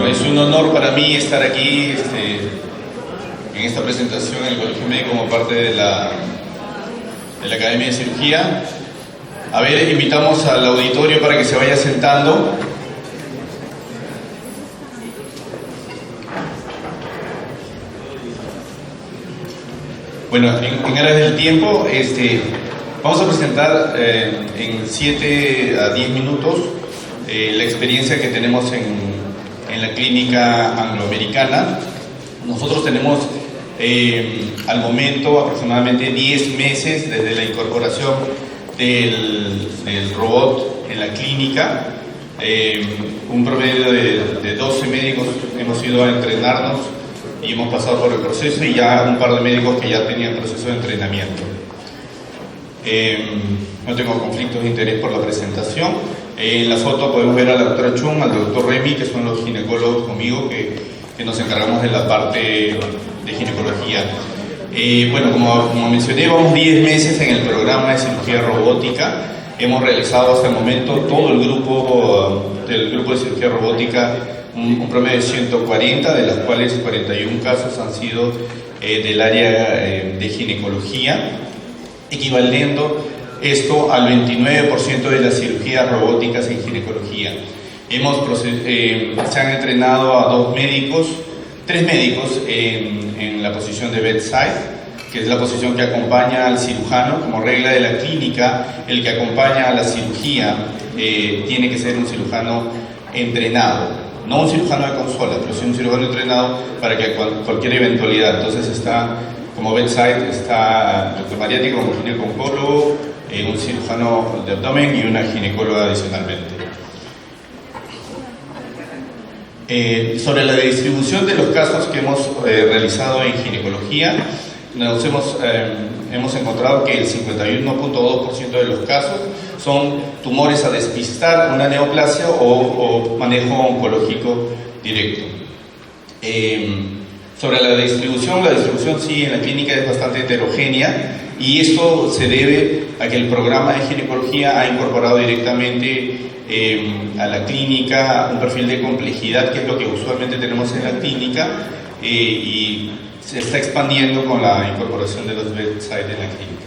Bueno, es un honor para mí estar aquí en esta presentación en el Colegio Médico como parte de la Academia de Cirugía. A ver, invitamos al auditorio para que se vaya sentando. Bueno, en aras del tiempo, vamos a presentar en 7 a 10 minutos la experiencia que tenemos en la clínica angloamericana. Nosotros tenemos al momento aproximadamente 10 meses desde la incorporación del robot en la clínica. Un promedio de 12 médicos hemos ido a entrenarnos y hemos pasado por el proceso, y ya un par de médicos que ya tenían proceso de entrenamiento. No tengo conflictos de interés por la presentación. En la foto podemos ver a la doctora Chung, al doctor Remy, que son los ginecólogos conmigo que nos encargamos de la parte de ginecología. Bueno, como mencioné, vamos 10 meses en el programa de cirugía robótica. Hemos realizado hasta el momento todo el grupo de cirugía robótica, un promedio de 140, de las cuales 41 casos han sido del área de ginecología, equivaliendo esto al 29% de las cirugías robóticas en ginecología. Se han entrenado a 3 médicos en la posición de bedside, que es la posición que acompaña al cirujano. Como regla de la clínica, el que acompaña a la cirugía tiene que ser un cirujano entrenado, no un cirujano de consola, pero sí un cirujano entrenado para que cualquier eventualidad. Entonces está como bedside, está el doctor bariátrico como ginecólogo, un cirujano de abdomen y una ginecóloga adicionalmente. Sobre la distribución de los casos que hemos realizado en ginecología, hemos encontrado que el 51.2% de los casos son tumores a despistar, una neoplasia o manejo oncológico directo. Sobre la distribución sí en la clínica es bastante heterogénea, y esto se debe a que el programa de ginecología ha incorporado directamente a la clínica un perfil de complejidad, que es lo que usualmente tenemos en la clínica, y se está expandiendo con la incorporación de los bedside en la clínica.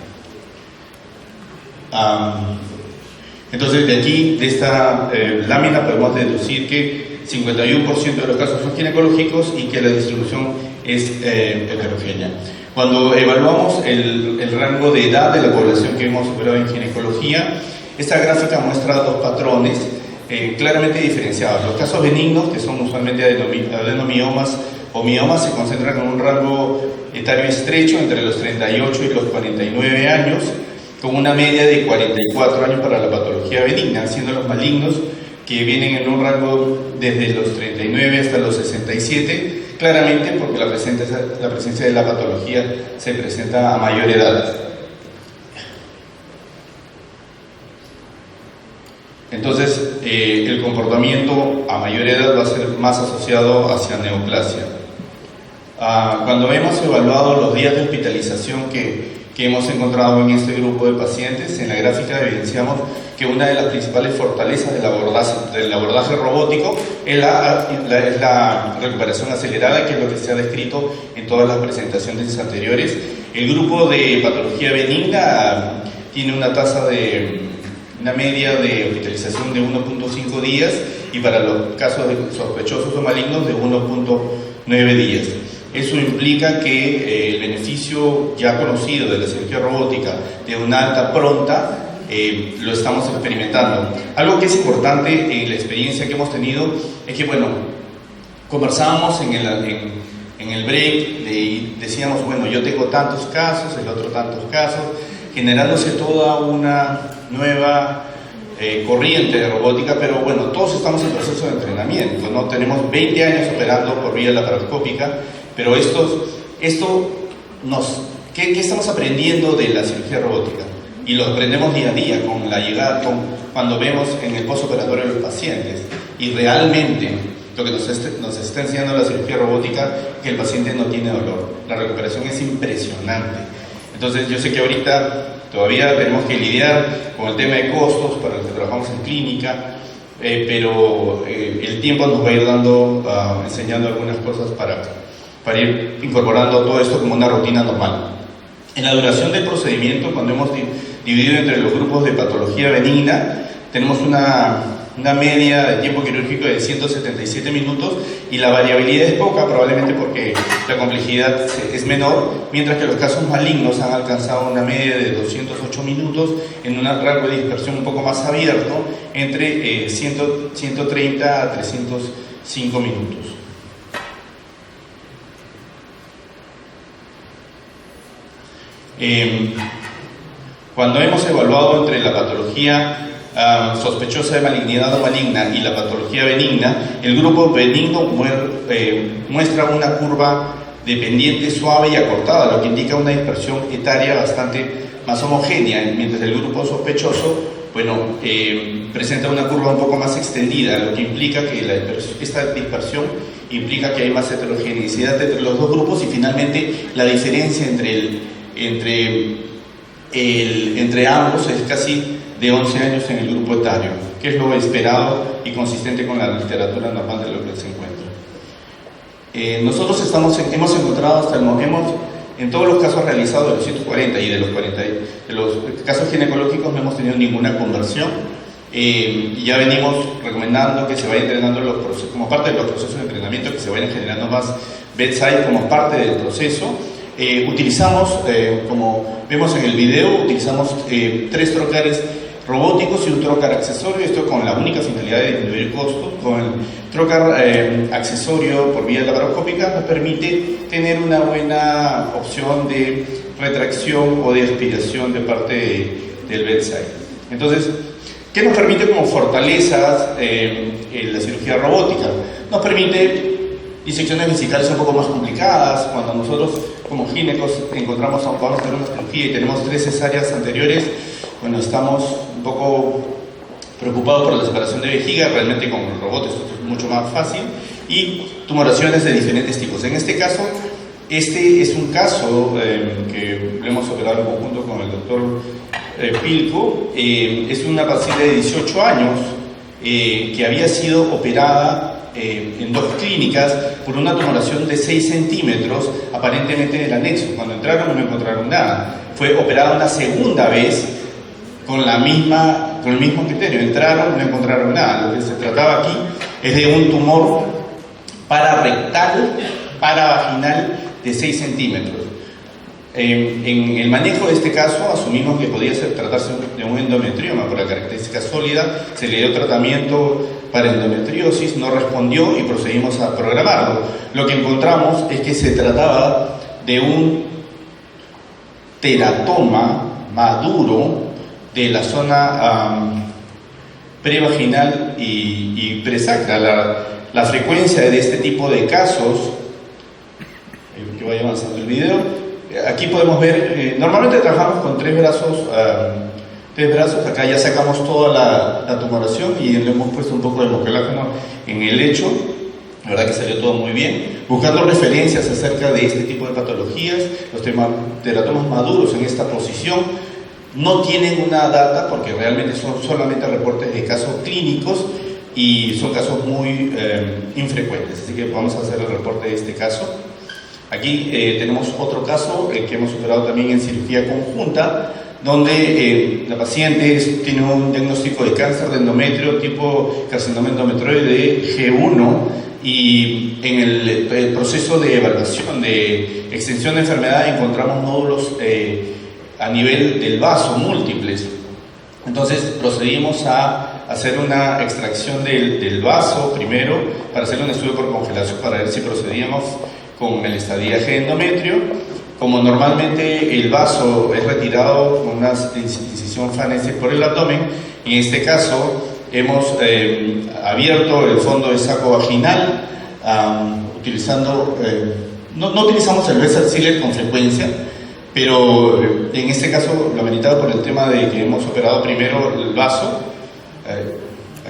Entonces, de aquí, de esta lámina, podemos deducir que 51% de los casos son ginecológicos y que la distribución es heterogénea. Cuando evaluamos el rango de edad de la población que hemos operado en ginecología, esta gráfica muestra 2 patrones claramente diferenciados. Los casos benignos, que son usualmente adenomiomas o miomas, se concentran en un rango etario estrecho entre los 38 y los 49 años, con una media de 44 años para la patología benigna, siendo los malignos, que vienen en un rango desde los 39 hasta los 67, claramente porque la presencia de la patología se presenta a mayor edad. Entonces, el comportamiento a mayor edad va a ser más asociado hacia neoplasia. Cuando hemos evaluado los días de hospitalización que hemos encontrado en este grupo de pacientes, en la gráfica evidenciamos que una de las principales fortalezas del abordaje robótico es la recuperación acelerada, que es lo que se ha descrito en todas las presentaciones anteriores. El grupo de patología benigna tiene una media de hospitalización de 1.5 días, y para los casos sospechosos o malignos de 1.9 días. Eso implica que el beneficio ya conocido de la cirugía robótica de una alta pronta lo estamos experimentando. Algo que es importante en la experiencia que hemos tenido es que, conversábamos en el break y decíamos, yo tengo tantos casos, el otro tantos casos, generándose toda una nueva corriente de robótica, pero todos estamos en proceso de entrenamiento, ¿no? Tenemos 20 años operando por vía laparoscópica, pero ¿qué estamos aprendiendo de la cirugía robótica? Y lo aprendemos día a día con la llegada, cuando vemos en el postoperatorio de los pacientes. Y realmente lo que nos está enseñando la cirugía robótica es que el paciente no tiene dolor. La recuperación es impresionante. Entonces, yo sé que ahorita todavía tenemos que lidiar con el tema de costos para los que trabajamos en clínica, pero el tiempo nos va a ir dando, enseñando algunas cosas para ir incorporando todo esto como una rutina normal. En la duración del procedimiento, cuando hemos dividido entre los grupos de patología benigna, tenemos una media de tiempo quirúrgico de 177 minutos y la variabilidad es poca, probablemente porque la complejidad es menor, mientras que los casos malignos han alcanzado una media de 208 minutos en un rango de dispersión un poco más abierto, entre 130 a 305 minutos. Cuando hemos evaluado entre la patología sospechosa de malignidad o maligna y la patología benigna, el grupo benigno muestra una curva de pendiente suave y acortada, lo que indica una dispersión etaria bastante más homogénea, mientras el grupo sospechoso, presenta una curva un poco más extendida, lo que implica que esta dispersión implica que hay más heterogeneidad entre los dos grupos y finalmente la diferencia entre ambos es casi de 11 años en el grupo etario, que es lo esperado y consistente con la literatura normal de lo que se encuentra. Nosotros hemos encontrado hasta el momento, en todos los casos realizados de los 140 y de los 40, de los casos ginecológicos no hemos tenido ninguna conversión, y ya venimos recomendando que se vaya entrenando como parte de los procesos de entrenamiento, que se vayan generando más bedside como parte del proceso. Utilizamos, como vemos en el video, utilizamos 3 trocares robóticos y un trocar accesorio, esto con la única finalidad de disminuir costos. Con el trocar accesorio por vía laparoscópica nos permite tener una buena opción de retracción o de aspiración de parte del bedside. Entonces, ¿qué nos permite como fortalezas la cirugía robótica? Nos permite disecciones vesicales un poco más complicadas. Cuando nosotros como ginecos vamos a tener una cirugía y tenemos 3 cesáreas anteriores, estamos un poco preocupados por la separación de vejiga. Realmente con el robot esto es mucho más fácil, y tumoraciones de diferentes tipos. En este caso, este es un caso que lo hemos operado en conjunto con el doctor Pilco. Es una paciente de 18 años que había sido operada en 2 clínicas por una tumoración de 6 centímetros, aparentemente en el anexo. Cuando entraron no encontraron nada. Fue operada una segunda vez con el mismo criterio. Entraron, no encontraron nada. Lo que se trataba aquí es de un tumor pararectal, paravaginal de 6 centímetros. En el manejo de este caso asumimos que podía tratarse de un endometrioma por la característica sólida. Se le dio tratamiento para endometriosis, no respondió y procedimos a programarlo. Lo que encontramos es que se trataba de un teratoma maduro de la zona prevaginal y presacral. La frecuencia de este tipo de casos, que vaya avanzando el video, aquí podemos ver, normalmente trabajamos con 3 brazos, acá ya sacamos toda la tumoración y le hemos puesto un poco de hemocolágeno en el lecho. La verdad que salió todo muy bien, buscando referencias acerca de este tipo de patologías. Los teratomas maduros en esta posición no tienen una data porque realmente son solamente reportes de casos clínicos y son casos muy infrecuentes, así que vamos a hacer el reporte de este caso. Aquí tenemos otro caso que hemos operado también en cirugía conjunta, donde la paciente tiene un diagnóstico de cáncer de endometrio tipo carcinoma endometrioide G1, y en el proceso de evaluación de extensión de enfermedad encontramos nódulos a nivel del vaso múltiples. Entonces procedimos a hacer una extracción del vaso primero para hacer un estudio por congelación para ver si procedíamos con el estadiaje endometrio. Como normalmente el vaso es retirado con una incisión fanesis por el abdomen, en este caso hemos abierto el fondo del saco vaginal utilizando, no utilizamos el Vessel Sealer con frecuencia, pero en este caso lo ameritado por el tema de que hemos operado primero el vaso.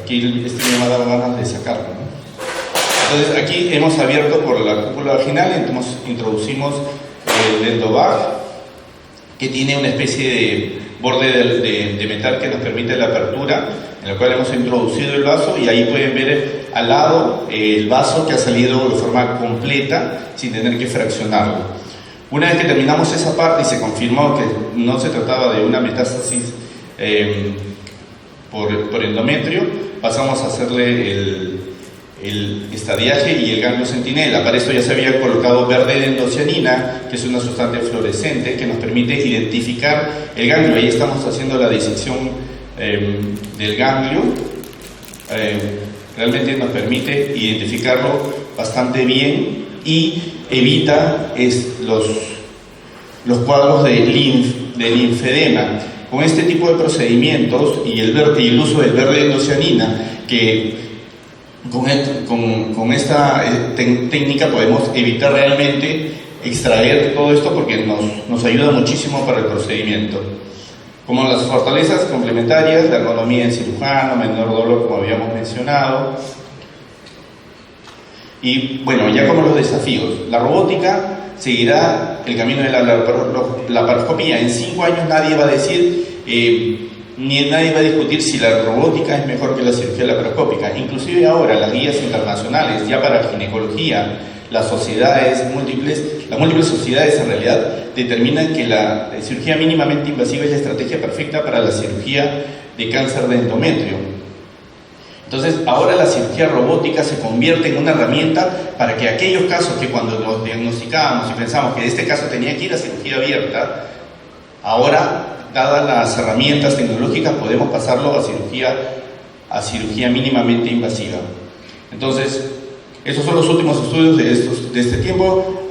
Aquí me ha dado ganas de sacarlo, ¿no? Entonces aquí hemos abierto por la cúpula vaginal, introducimos el endobag, que tiene una especie borde de metal que nos permite la apertura, en el cual hemos introducido el vaso, y ahí pueden ver al lado el vaso que ha salido de forma completa sin tener que fraccionarlo. Una vez que terminamos esa parte y se confirmó que no se trataba de una metástasis por endometrio, pasamos a hacerle el estadiaje y el ganglio centinela. Para esto ya se había colocado verde de endocianina, que es una sustancia fluorescente que nos permite identificar el ganglio. Ahí estamos haciendo la disección del ganglio. Realmente nos permite identificarlo bastante bien y evita los cuadros de linfedema. Con este tipo de procedimientos y el uso del verde de endocianina, que con esta técnica podemos evitar realmente extraer todo esto, porque nos ayuda muchísimo para el procedimiento. Como las fortalezas complementarias, la ergonomía en cirujano, menor dolor, como habíamos mencionado. Y bueno, ya como los desafíos, la robótica seguirá el camino de la laparoscopía. En 5 años nadie va a decir, ni nadie va a discutir si la robótica es mejor que la cirugía laparoscópica. Inclusive ahora las guías internacionales, ya para ginecología, las múltiples sociedades en realidad determinan que la cirugía mínimamente invasiva es la estrategia perfecta para la cirugía de cáncer de endometrio. Entonces, ahora la cirugía robótica se convierte en una herramienta para que aquellos casos que cuando los diagnosticábamos y pensamos que este caso tenía que ir a cirugía abierta, ahora, dadas las herramientas tecnológicas, podemos pasarlo a cirugía mínimamente invasiva. Entonces, esos son los últimos estudios de este tiempo.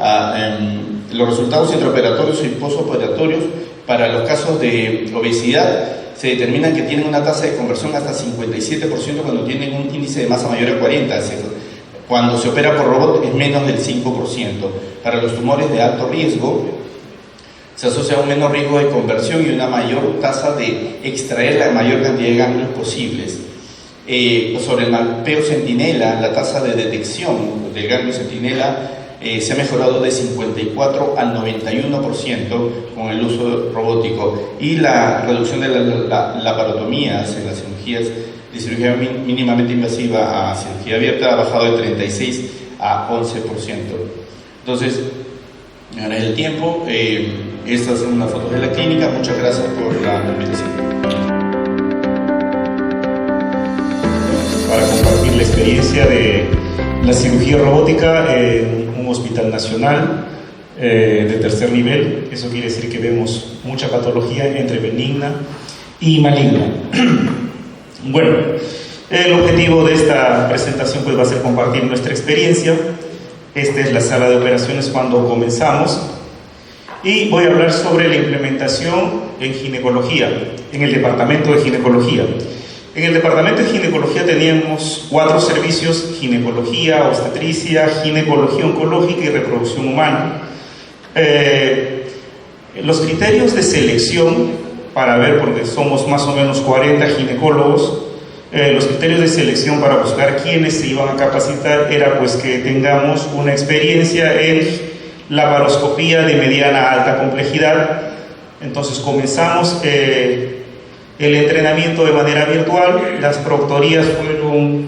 Los resultados intraoperatorios y postoperatorios para los casos de obesidad se determinan que tienen una tasa de conversión hasta 57% cuando tienen un índice de masa mayor a 40. Es decir, cuando se opera por robot es menos del 5%. Para los tumores de alto riesgo se asocia a un menor riesgo de conversión y una mayor tasa de extraer la mayor cantidad de ganglios posibles. Sobre el mapeo centinela, la tasa de detección del ganglio centinela se ha mejorado de 54 al 91% con el uso robótico, y la reducción de las laparotomías en las cirugías de cirugía mínimamente invasiva a cirugía abierta ha bajado de 36 a 11%. Entonces, ahora el tiempo, estas son unas fotos de la clínica. Muchas gracias por la invitación. Para compartir la experiencia de la cirugía robótica en un hospital nacional de tercer nivel. Eso quiere decir que vemos mucha patología entre benigna y maligna. Bueno, el objetivo de esta presentación pues va a ser compartir nuestra experiencia. Esta es la sala de operaciones cuando comenzamos, y voy a hablar sobre la implementación en ginecología, en el departamento de ginecología. En el departamento de ginecología teníamos 4 servicios: ginecología, obstetricia, ginecología oncológica y reproducción humana. Los criterios de selección para ver, porque somos más o menos 40 ginecólogos, los criterios de selección para buscar quiénes se iban a capacitar era pues que tengamos una experiencia en laparoscopía de mediana a alta complejidad. Entonces comenzamos el entrenamiento de manera virtual. Las proctorías fueron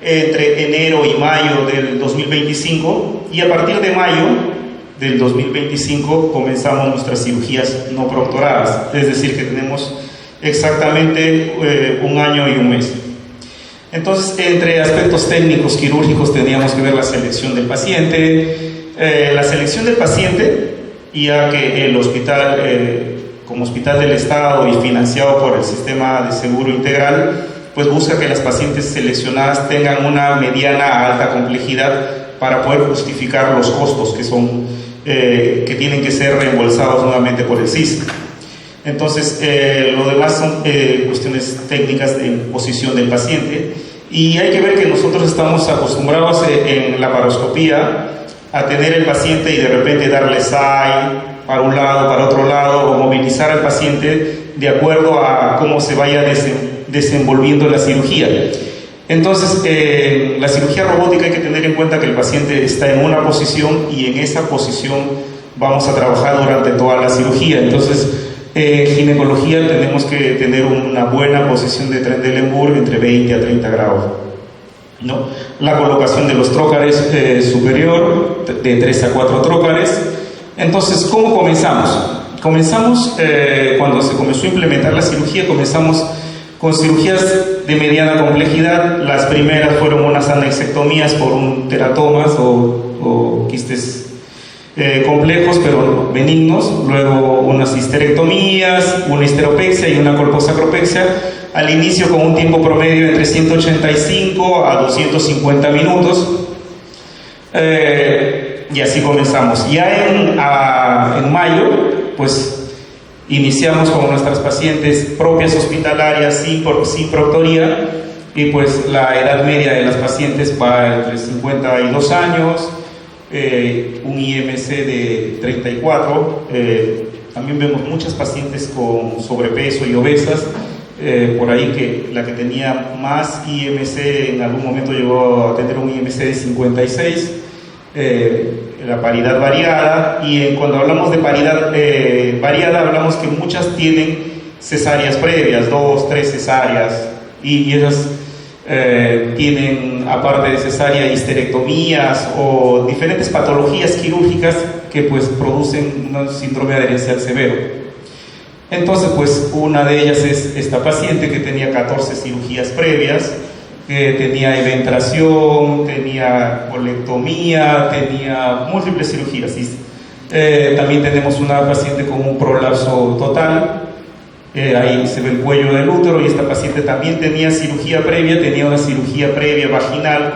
entre enero y mayo del 2025, y a partir de mayo del 2025 comenzamos nuestras cirugías no proctoradas, es decir, que tenemos exactamente 1 año y 1 mes. Entonces, entre aspectos técnicos quirúrgicos teníamos que ver la selección del paciente. La selección del paciente, ya que el hospital, como hospital del Estado y financiado por el sistema de seguro integral, pues busca que las pacientes seleccionadas tengan una mediana a alta complejidad para poder justificar los costos que tienen que ser reembolsados nuevamente por el SIS. Entonces, lo demás son cuestiones técnicas de posición del paciente, y hay que ver que nosotros estamos acostumbrados en la laparoscopía a tener el paciente y de repente darle SAI para un lado, para otro lado, o movilizar al paciente de acuerdo a cómo se vaya desenvolviendo la cirugía. Entonces, la cirugía robótica hay que tener en cuenta que el paciente está en una posición, y en esa posición vamos a trabajar durante toda la cirugía. Entonces, Ginecología tenemos que tener una buena posición de Trendelenburg entre 20 a 30 grados, ¿no? La colocación de los trócares superior, de 3 a 4 trócares. Entonces, ¿cómo comenzamos? Comenzamos, cuando se comenzó a implementar la cirugía, comenzamos con cirugías de mediana complejidad. Las primeras fueron unas anexectomías por un teratomas o quistes complejos pero benignos, luego unas histerectomías, una histeropexia y una colposacropexia, al inicio con un tiempo promedio entre 185 a 250 minutos, y así comenzamos. Ya en mayo, pues iniciamos con nuestras pacientes propias hospitalarias sin proctoría, y pues la edad media de las pacientes va entre 52 años, un IMC de 34, también vemos muchas pacientes con sobrepeso y obesas, por ahí que la que tenía más IMC en algún momento llegó a tener un IMC de 56, la paridad variada, y cuando hablamos de paridad variada hablamos que muchas tienen cesáreas previas, 2, 3 cesáreas, y esas tienen, aparte de cesárea, histerectomías o diferentes patologías quirúrgicas que pues producen un síndrome adherencial severo. Entonces, pues una de ellas es esta paciente que tenía 14 cirugías previas, que tenía eventración, tenía colectomía, tenía múltiples cirugías. También tenemos una paciente con un prolapso total. Ahí se ve el cuello del útero, y esta paciente también tenía cirugía previa, tenía una cirugía previa vaginal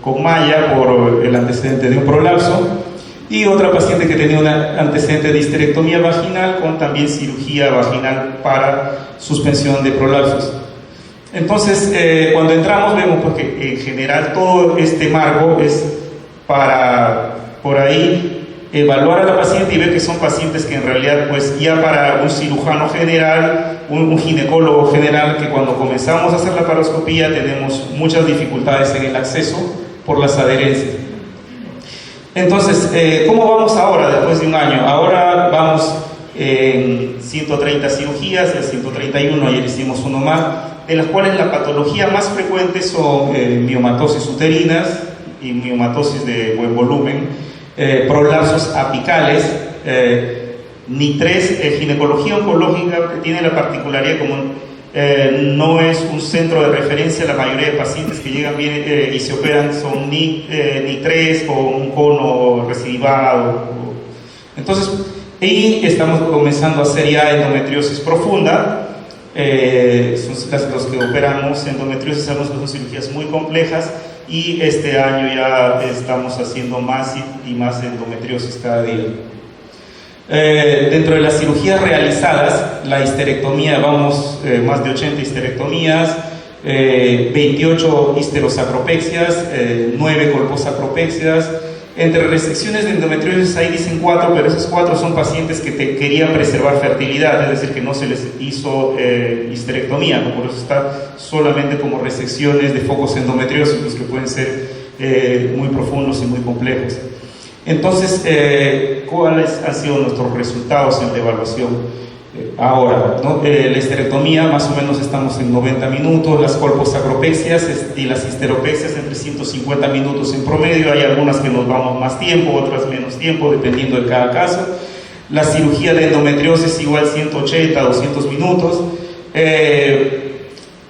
con malla por el antecedente de un prolapso, y otra paciente que tenía un antecedente de histerectomía vaginal con también cirugía vaginal para suspensión de prolapsos. Entonces, cuando entramos vemos porque en general todo este marco es para, por ahí, evaluar a la paciente y ver que son pacientes que en realidad, pues ya para un cirujano general, un ginecólogo general, que cuando comenzamos a hacer la paroscopía tenemos muchas dificultades en el acceso por las adherencias. Entonces, ¿cómo vamos ahora después de un año? Ahora vamos en 130 cirugías, el 131, ayer hicimos uno más, de las cuales la patología más frecuente son miomatosis uterinas y miomatosis de buen volumen, prolapsos apicales, NI3, ginecología oncológica, que tiene la particularidad como no es un centro de referencia. La mayoría de pacientes que llegan bien y se operan son NI3 con un cono recidivado. Entonces, y estamos comenzando a hacer ya endometriosis profunda. Son los que operamos endometriosis, sabemos que son cirugías muy complejas, y este año ya estamos haciendo más y más endometriosis cada día. Dentro de las cirugías realizadas, la histerectomía, vamos más de 80 histerectomías, 28 histerosacropexias, 9 colposacropexias. Entre resecciones de endometriosis ahí dicen 4, pero esos 4 son pacientes que querían preservar fertilidad, es decir, que no se les hizo histerectomía, ¿no? Por eso está solamente como resecciones de focos endometriósicos que pueden ser muy profundos y muy complejos. Entonces, ¿cuáles han sido nuestros resultados en la evaluación? Ahora, ¿no? La histerectomía más o menos estamos en 90 minutos, las colposacropexias y las histeropexias entre 150 minutos en promedio. Hay algunas que nos vamos más tiempo, otras menos tiempo, dependiendo de cada caso. La cirugía de endometriosis igual 180, 200 minutos.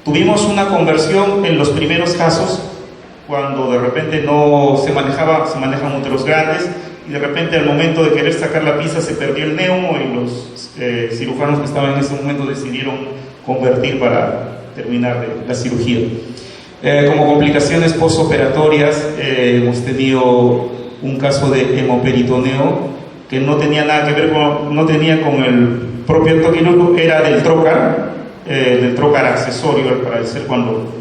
Tuvimos una conversión en los primeros casos, cuando de repente no se manejan úteros grandes, y de repente al momento de querer sacar la pinza se perdió el neumo, y los cirujanos que estaban en ese momento decidieron convertir para terminar la cirugía. Como complicaciones postoperatorias, hemos tenido un caso de hemoperitoneo que no tenía nada que ver no tenía con el propio toquinol, era del trócar accesorio. Al parecer, cuando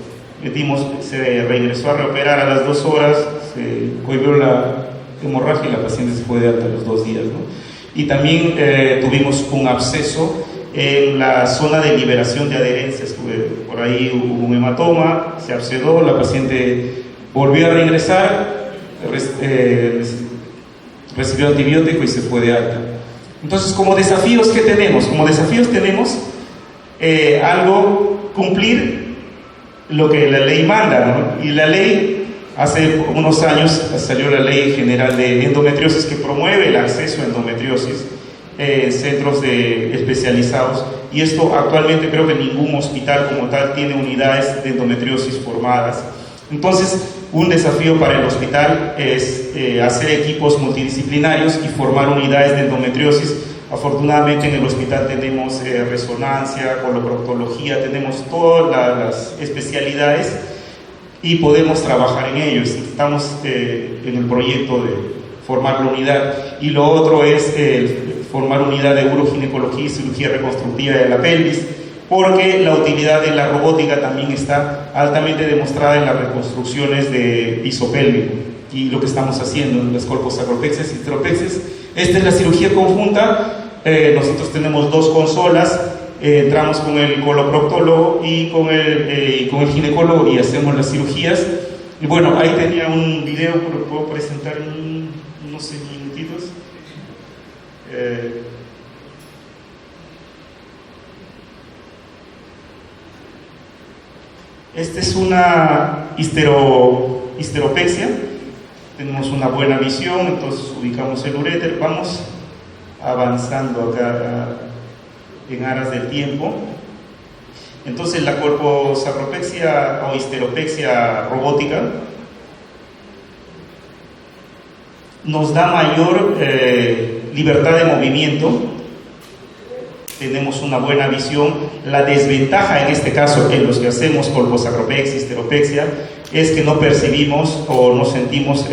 metimos, se reingresó a reoperar a las 2 horas, se cohibió la hemorragia y la paciente se fue de alta a los 2 días, ¿no? Y también tuvimos un absceso en la zona de liberación de adherencias. Por ahí hubo un hematoma, se abscedó, la paciente volvió a reingresar, recibió antibiótico y se fue de alta. Entonces, como desafíos, ¿qué tenemos? Como desafíos tenemos cumplir lo que la ley manda, ¿no? Y la ley, hace unos años salió la Ley General de Endometriosis, que promueve el acceso a endometriosis en centros especializados, y esto actualmente creo que ningún hospital como tal tiene unidades de endometriosis formadas. Entonces, un desafío para el hospital es hacer equipos multidisciplinarios y formar unidades de endometriosis. Afortunadamente en el hospital tenemos resonancia, coloproctología, tenemos todas las especialidades y podemos trabajar en ello. Estamos en el proyecto de formar la unidad. Y lo otro es formar unidad de uroginecología y cirugía reconstructiva de la pelvis, porque la utilidad de la robótica también está altamente demostrada en las reconstrucciones de piso pélvico, y lo que estamos haciendo en las colposacropexias y histeropexias. Esta es la cirugía conjunta. Nosotros tenemos 2 consolas, entramos con el coloproctólogo y con el ginecólogo y hacemos las cirugías. Y bueno, ahí tenía un video que lo puedo presentar en unos minutitos. Esta es una histeropexia. Tenemos una buena visión, entonces ubicamos el uréter. Vamos avanzando acá en aras del tiempo. Entonces, la colposacropexia o histeropexia robótica nos da mayor libertad de movimiento. Tenemos una buena visión. La desventaja en este caso en los que hacemos colposacropexia, histeropexia, es que no percibimos o no sentimos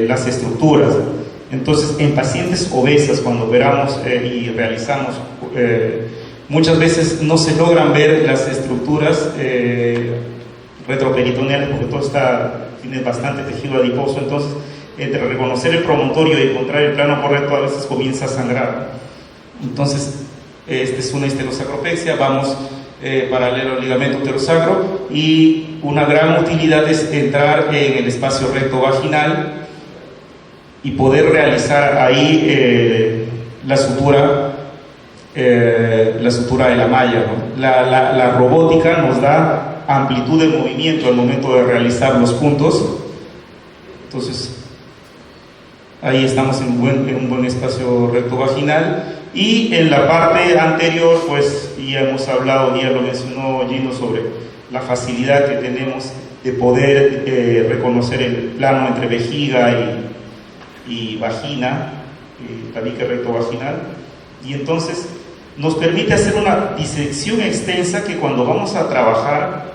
las estructuras. Entonces, en pacientes obesas, cuando operamos y realizamos, muchas veces no se logran ver las estructuras retroperitoneales, porque todo tiene bastante tejido adiposo. Entonces, entre reconocer el promontorio y encontrar el plano correcto, a veces comienza a sangrar. Entonces, esta es una histerosacropexia. Vamos paralelo al ligamento uterosacro, y una gran utilidad es entrar en el espacio recto vaginal y poder realizar ahí la sutura de la malla, ¿no? La robótica nos da amplitud de movimiento al momento de realizar los puntos. Entonces, ahí estamos en un buen espacio recto vaginal. Y en la parte anterior, pues ya hemos hablado, ya lo mencionó Gino, sobre la facilidad que tenemos de poder reconocer el plano entre vejiga y vagina, tabique recto vaginal, y entonces nos permite hacer una disección extensa que cuando vamos a trabajar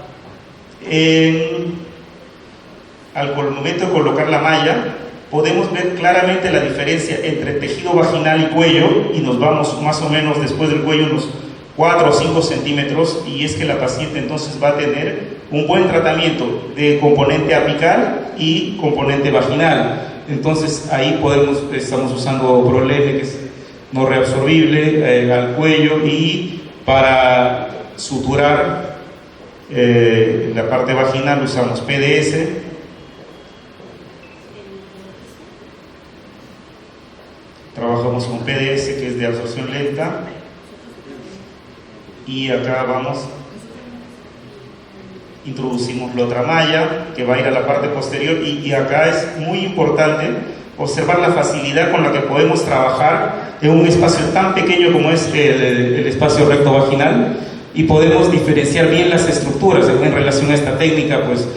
al momento de colocar la malla, podemos ver claramente la diferencia entre tejido vaginal y cuello, y nos vamos más o menos después del cuello unos 4 o 5 centímetros, y es que la paciente entonces va a tener un buen tratamiento de componente apical y componente vaginal. Entonces ahí estamos usando Prolene, que es no reabsorbible, al cuello, y para suturar la parte vaginal usamos PDS. Trabajamos con PDS, que es de absorción lenta, y acá introducimos la otra malla que va a ir a la parte posterior, y acá es muy importante observar la facilidad con la que podemos trabajar en un espacio tan pequeño como es el espacio recto vaginal, y podemos diferenciar bien las estructuras. En relación a esta técnica, pues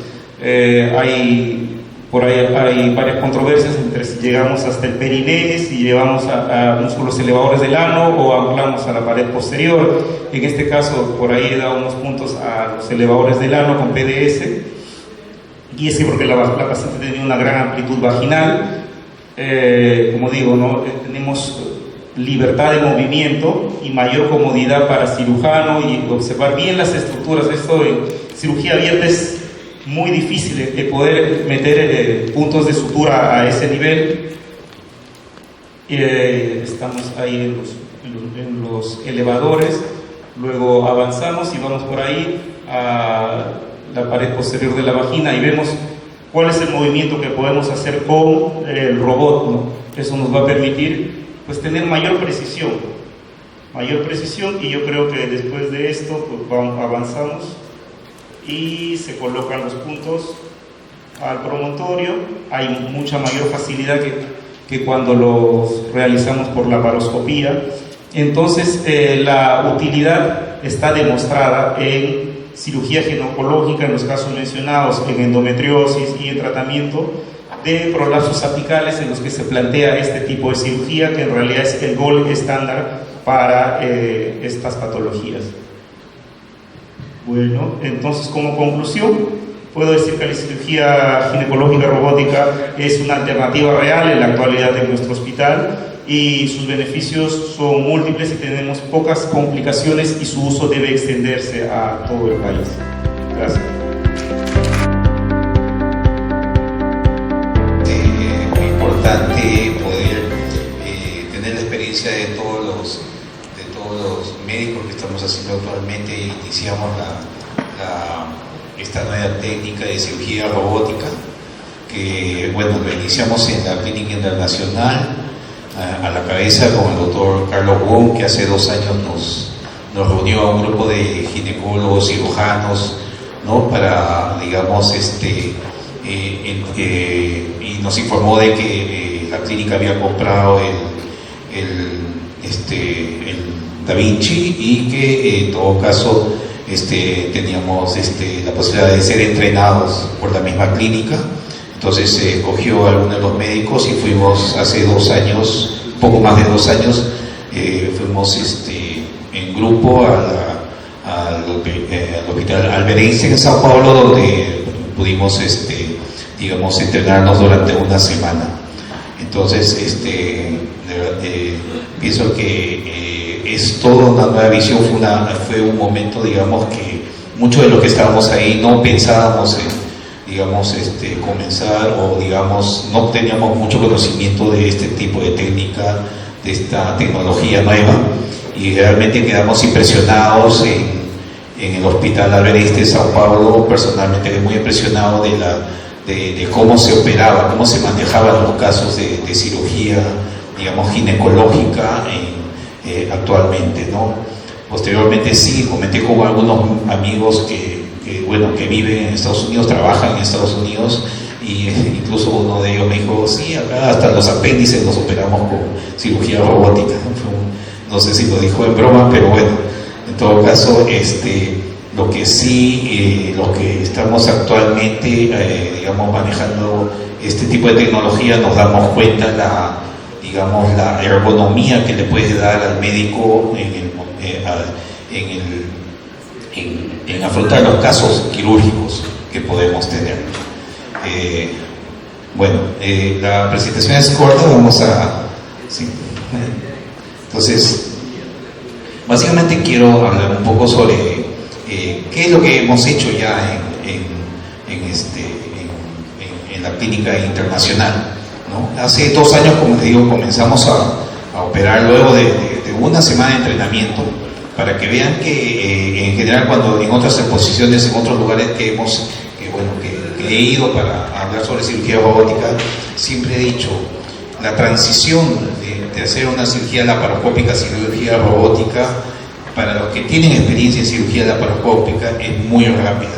por ahí hay varias controversias entre si llegamos hasta el periné, si llevamos a músculos elevadores del ano o anclamos a la pared posterior. En este caso, por ahí he dado unos puntos a los elevadores del ano con PDS, y es que porque la paciente tenía una gran amplitud vaginal. Como digo, ¿no? Tenemos libertad de movimiento y mayor comodidad para cirujano, y observar bien las estructuras. Esto en cirugía abierta es muy difícil de poder meter puntos de sutura a ese nivel. Estamos ahí en los elevadores, luego avanzamos y vamos por ahí a la pared posterior de la vagina y vemos cuál es el movimiento que podemos hacer con el robot, ¿no? Eso nos va a permitir pues tener mayor precisión, y yo creo que después de esto pues avanzamos y se colocan los puntos al promontorio. Hay mucha mayor facilidad que cuando los realizamos por laparoscopía. Entonces la utilidad está demostrada en cirugía ginecológica, en los casos mencionados, en endometriosis y en tratamiento de prolapsos apicales, en los que se plantea este tipo de cirugía, que en realidad es el gold estándar para estas patologías. Bueno, entonces como conclusión, puedo decir que la cirugía ginecológica robótica es una alternativa real en la actualidad en nuestro hospital, y sus beneficios son múltiples y tenemos pocas complicaciones, y su uso debe extenderse a todo el país. Gracias. Muy importante poder tener la experiencia de todos los médicos que estamos haciendo actualmente. Iniciamos esta nueva técnica de cirugía robótica, que bueno, lo iniciamos en la Clínica Internacional, a la cabeza con el doctor Carlos Wong, que hace 2 años nos reunió a un grupo de ginecólogos, cirujanos, ¿no? Para, digamos, y nos informó de que la clínica había comprado el Da Vinci, y que en todo caso teníamos la posibilidad de ser entrenados por la misma clínica. Entonces se cogió a algunos de los médicos y fuimos hace 2 años, poco más de 2 años, fuimos en grupo al Hospital Alberense en Sao Paulo, donde pudimos digamos, entrenarnos durante una semana. Entonces pienso que es toda una nueva visión. Fue un momento, digamos, que muchos de los que estábamos ahí no pensábamos digamos, comenzar, o digamos, no teníamos mucho conocimiento de este tipo de técnica, de esta tecnología nueva, y realmente quedamos impresionados en el Hospital Alberense de Sao Paulo. Personalmente quedé muy impresionado de cómo se operaba, cómo se manejaban los casos de cirugía, digamos, ginecológica actualmente, ¿no? Posteriormente sí, comenté con algunos amigos que viven en Estados Unidos, trabajan en Estados Unidos, y incluso uno de ellos me dijo, sí, acá hasta los apéndices los operamos con cirugía robótica. No sé si lo dijo en broma, pero bueno, en todo caso, lo que sí, lo que estamos actualmente, digamos, manejando este tipo de tecnología, nos damos cuenta la ergonomía que le puede dar al médico en afrontar los casos quirúrgicos que podemos tener. La presentación es corta, sí. Entonces, básicamente quiero hablar un poco sobre qué es lo que hemos hecho ya en la clínica internacional, ¿no? Hace 2 años, como les digo, comenzamos a operar luego de una semana de entrenamiento, para que vean que en general, cuando en otras exposiciones, en otros lugares que he ido para hablar sobre cirugía robótica, siempre he dicho, la transición de hacer una cirugía laparoscópica a cirugía robótica, para los que tienen experiencia en cirugía laparoscópica, es muy rápida.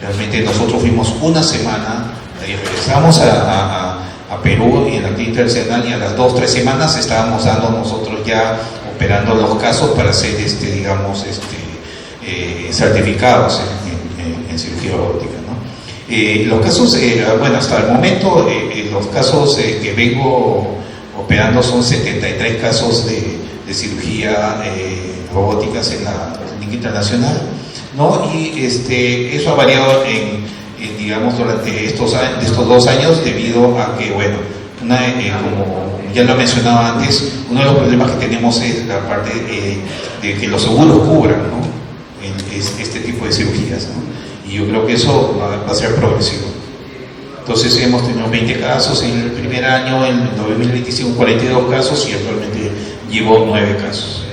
Realmente nosotros fuimos una semana, y regresamos a Perú, y en la clínica internacional, y a las 2-3 semanas estábamos dando nosotros ya operando los casos para ser certificados en cirugía robótica, ¿no? Los casos, hasta el momento, los casos que vengo operando son 73 casos de cirugía robóticas en la clínica internacional, ¿no? Y eso ha variado digamos, durante estos 2 años, debido a que, como ya lo he mencionado antes, uno de los problemas que tenemos es la parte de que los seguros cubran, ¿no? Este tipo de cirugías, ¿no? Y yo creo que eso va a ser progresivo. Entonces hemos tenido 20 casos en el primer año, en 2025 42 casos, y actualmente llevo 9 casos.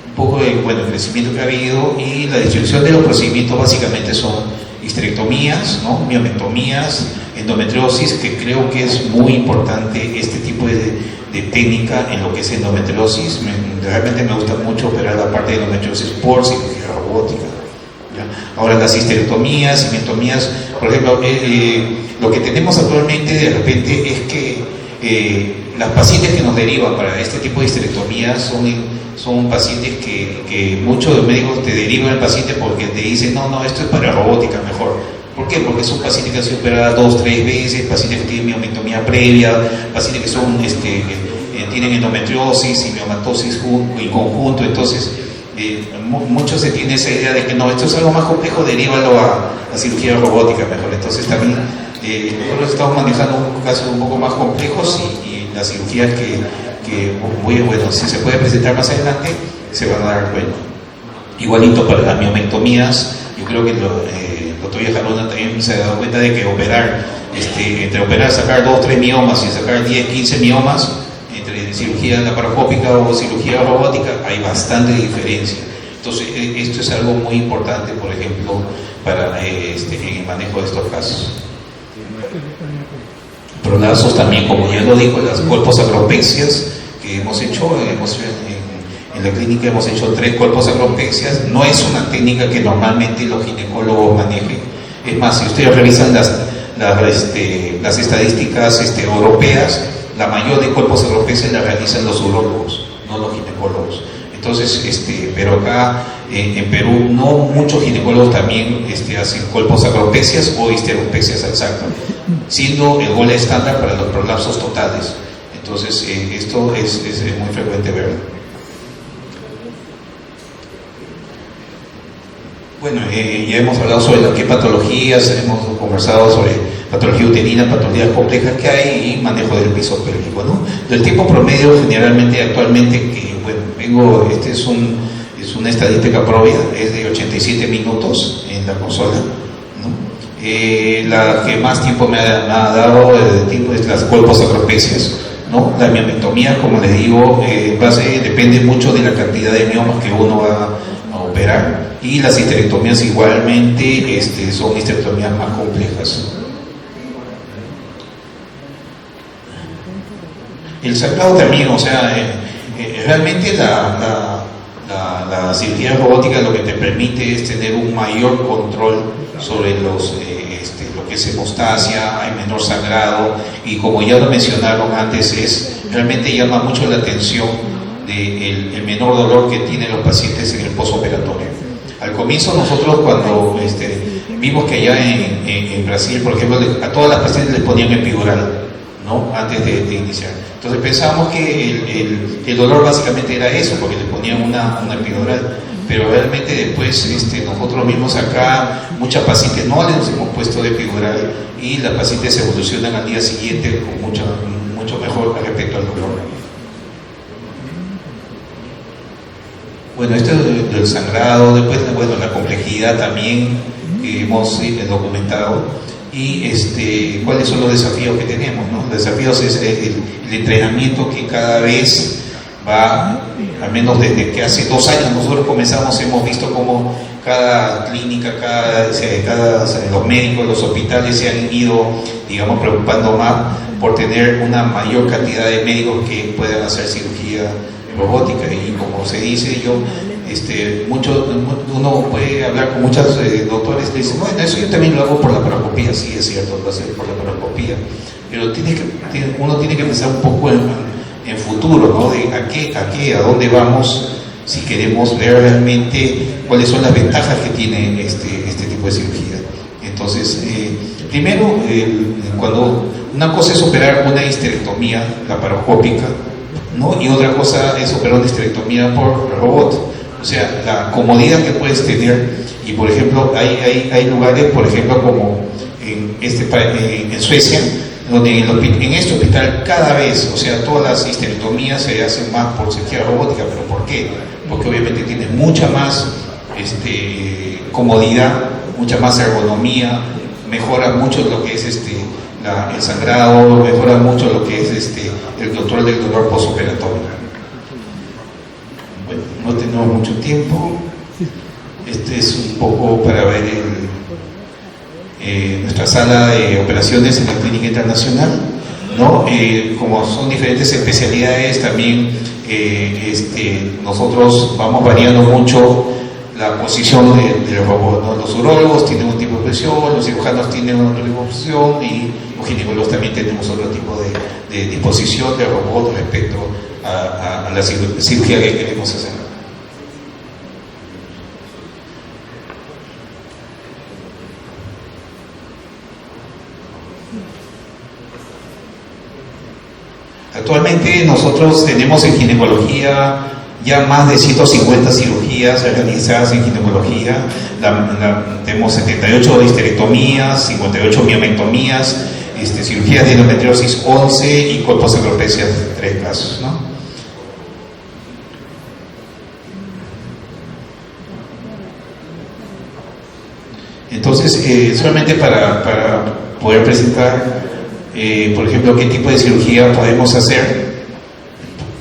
Un poco de crecimiento que ha habido, y la distribución de los procedimientos básicamente son histerectomías, ¿no? Miometomías, endometriosis, que creo que es muy importante este tipo de técnica en lo que es endometriosis. Realmente me gusta mucho operar la parte de endometriosis por cirugía robótica. ¿Ya? Ahora las histerectomías y miometomías, por ejemplo, lo que tenemos actualmente de repente es que las pacientes que nos derivan para este tipo de histerectomías son pacientes que muchos de los médicos te derivan al paciente porque te dicen, no, esto es para robótica mejor. ¿Por qué? Porque son pacientes que han sido operadas 2-3 veces, pacientes que tienen miometomía previa, pacientes que son, tienen endometriosis y miomatosis en conjunto. Entonces, muchos se tiene esa idea de que no, esto es algo más complejo, derívalo a cirugía robótica mejor. Entonces, también nosotros estamos manejando casos un poco más complejos y las cirugías que bueno, si se puede presentar más adelante, se van a dar cuenta. Igualito para las miomectomías, yo creo que el doctor Yajaruna también se ha dado cuenta de que entre operar, sacar 2-3 miomas y sacar 10-15 miomas, entre cirugía laparoscópica o cirugía robótica, hay bastante diferencia. Entonces, esto es algo muy importante, por ejemplo, para en el manejo de estos casos. Prolapsos también, como ya lo dijo, las colposacropexias que hemos hecho, en la clínica hemos hecho 3 colposacropexias. No es una técnica que normalmente los ginecólogos manejen. Es más, si ustedes revisan las estadísticas europeas, la mayor de colposacropexias la realizan los urólogos, no los ginecólogos. Entonces, pero acá en Perú no muchos ginecólogos también hacen colposacropexias o histeropexias al sacro, siendo el gol estándar para los prolapsos totales. Entonces, esto es muy frecuente verlo. Bueno, ya hemos hablado sobre qué patologías, hemos conversado sobre patología uterina, patologías complejas que hay y manejo del piso pélvico, ¿no? El tiempo promedio generalmente actualmente, que bueno, es una estadística propia, es de 87 minutos en la consola, ¿no? La que más tiempo me ha dado de tiempo es las colposacropexias, ¿no? La miomectomía, como les digo, depende mucho de la cantidad de miomas que uno va a operar, y las histerectomías igualmente son histerectomías más complejas. El sangrado también, o sea, realmente la cirugía robótica lo que te permite es tener un mayor control sobre lo que es hemostasia, hay menor sangrado, y como ya lo mencionaron antes, realmente llama mucho la atención del menor dolor que tienen los pacientes en el postoperatorio. Al comienzo nosotros cuando vimos que allá en Brasil, por ejemplo, a todas las pacientes les ponían epidural, ¿no? Antes de iniciar. Entonces pensábamos que el dolor básicamente era eso, porque le ponían una epidural, pero realmente después nosotros mismos acá, muchas pacientes no les hemos puesto de epidural y las pacientes evolucionan al día siguiente con mucho mejor respecto al dolor. Bueno, esto del sangrado, después, bueno, la complejidad también que hemos documentado, y cuáles son los desafíos que tenemos, ¿no? Los desafíos es el entrenamiento que cada vez va, al menos desde que hace 2 años nosotros comenzamos, hemos visto cómo cada clínica, los médicos, los hospitales se han ido, digamos, preocupando más por tener una mayor cantidad de médicos que puedan hacer cirugía robótica. Y como se dice, uno puede hablar con muchos doctores que dicen, bueno, eso yo también lo hago por la laparoscopía. Sí, es cierto, lo hace por la laparoscopía, pero uno tiene que pensar un poco en futuro, ¿no? De a dónde vamos, si queremos ver realmente cuáles son las ventajas que tiene este tipo de cirugía. Entonces, primero, cuando una cosa es operar una histerectomía laparoscópica, ¿no? Y otra cosa es operar una histerectomía por robot. O sea, la comodidad que puedes tener. Y por ejemplo, hay lugares, por ejemplo, como en Suecia, donde en este hospital cada vez, o sea, todas las histerectomías se hacen más por cirugía robótica. ¿Pero por qué? Porque obviamente tienes mucha más comodidad, mucha más ergonomía, mejora mucho lo que es el sangrado, mejora mucho lo que es el control del dolor postoperatorio. Bueno, no tenemos mucho tiempo. Es un poco para ver nuestra sala de operaciones en la Clínica Internacional, ¿no? Como son diferentes especialidades, también nosotros vamos variando mucho la posición del robot, ¿no? Los urólogos tienen un tipo de posición, los cirujanos tienen otro tipo de posición y los ginecólogos también tenemos otro tipo de disposición del robot respecto a la cirugía que queremos hacer. Actualmente nosotros tenemos en ginecología ya más de 150 cirugías realizadas en ginecología. Tenemos 78 histerectomías, 58 miomectomías, cirugías de endometriosis 11 y colposacropecia 3 casos, ¿no? Entonces, solamente para poder presentar, por ejemplo, qué tipo de cirugía podemos hacer.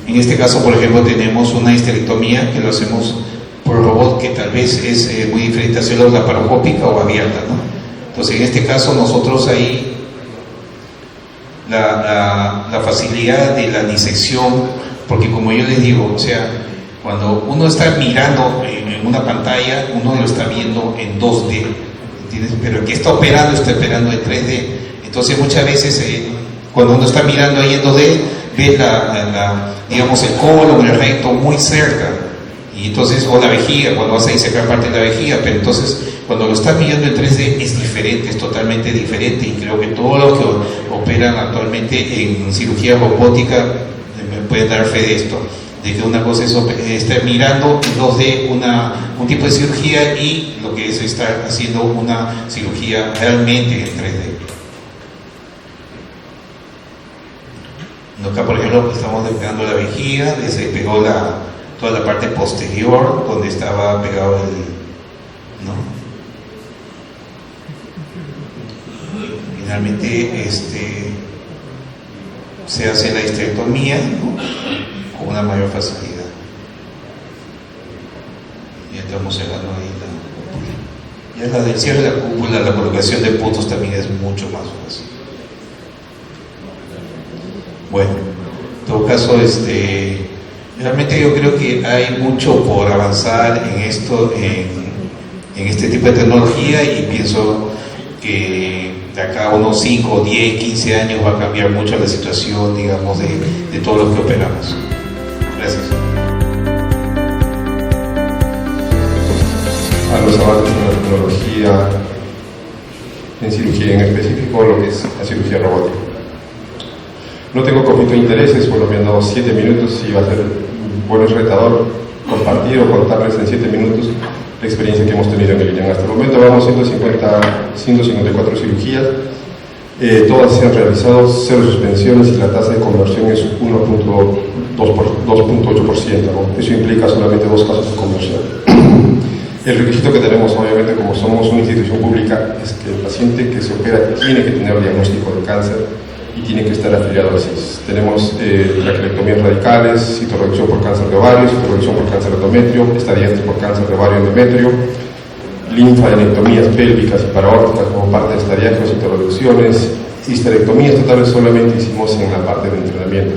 En este caso, por ejemplo, tenemos una histerectomía que lo hacemos por robot, que tal vez es muy diferente a hacerlo laparoscópica o abierta, ¿no? Entonces, en este caso, nosotros ahí la facilidad de la disección, porque como yo les digo, o sea, cuando uno está mirando en una pantalla, uno lo está viendo en 2D, ¿entiendes? Pero el que está operando en 3D. Entonces, muchas veces, cuando uno está mirando ahí en 2D, ve digamos, el colon, el recto muy cerca, y entonces, o la vejiga, cuando vas a disecar parte de la vejiga, pero entonces cuando lo estás viendo en 3D es diferente, es totalmente diferente, y creo que todos los que operan actualmente en cirugía robótica me pueden dar fe de esto, de que una cosa es estar mirando en 2D un tipo de cirugía y lo que es estar haciendo una cirugía realmente en 3D. Acá, por ejemplo, estamos despegando la vejiga, se pegó toda la parte posterior donde estaba pegado ¿no? Finalmente, se hace la histerectomía, ¿no? Con una mayor facilidad. Y estamos cerrando ahí ya la del cierre de la cúpula, la colocación de puntos también es mucho más fácil. Bueno, en todo caso, realmente yo creo que hay mucho por avanzar en esto, en este tipo de tecnología, y pienso que de acá a unos 5, 10, 15 años va a cambiar mucho la situación, digamos, de todos los que operamos. Gracias. A los avances en la tecnología, en cirugía en específico, lo que es la cirugía robótica. No tengo conflicto de intereses, bueno, me han dado 7 minutos y va a ser bueno, es retador compartir o contarles en 7 minutos la experiencia que hemos tenido en el INEM. Hasta el momento vamos 154 cirugías, todas se han realizado, 0 suspensiones y la tasa de conversión es 2.8%, ¿no? Eso implica solamente 2 casos de conversión. El requisito que tenemos, obviamente, como somos una institución pública, es que el paciente que se opera tiene que tener diagnóstico de cáncer y tiene que estar afiliado al CIS. Tenemos traquelectomías radicales, citorreducción por cáncer de ovario, citorreducción por cáncer de endometrio, estadiantes por cáncer de ovario y endometrio, linfadenectomías pélvicas y paraórticas como parte de estadiantes, citorreducciones, histerectomías totales solamente hicimos en la parte de entrenamiento,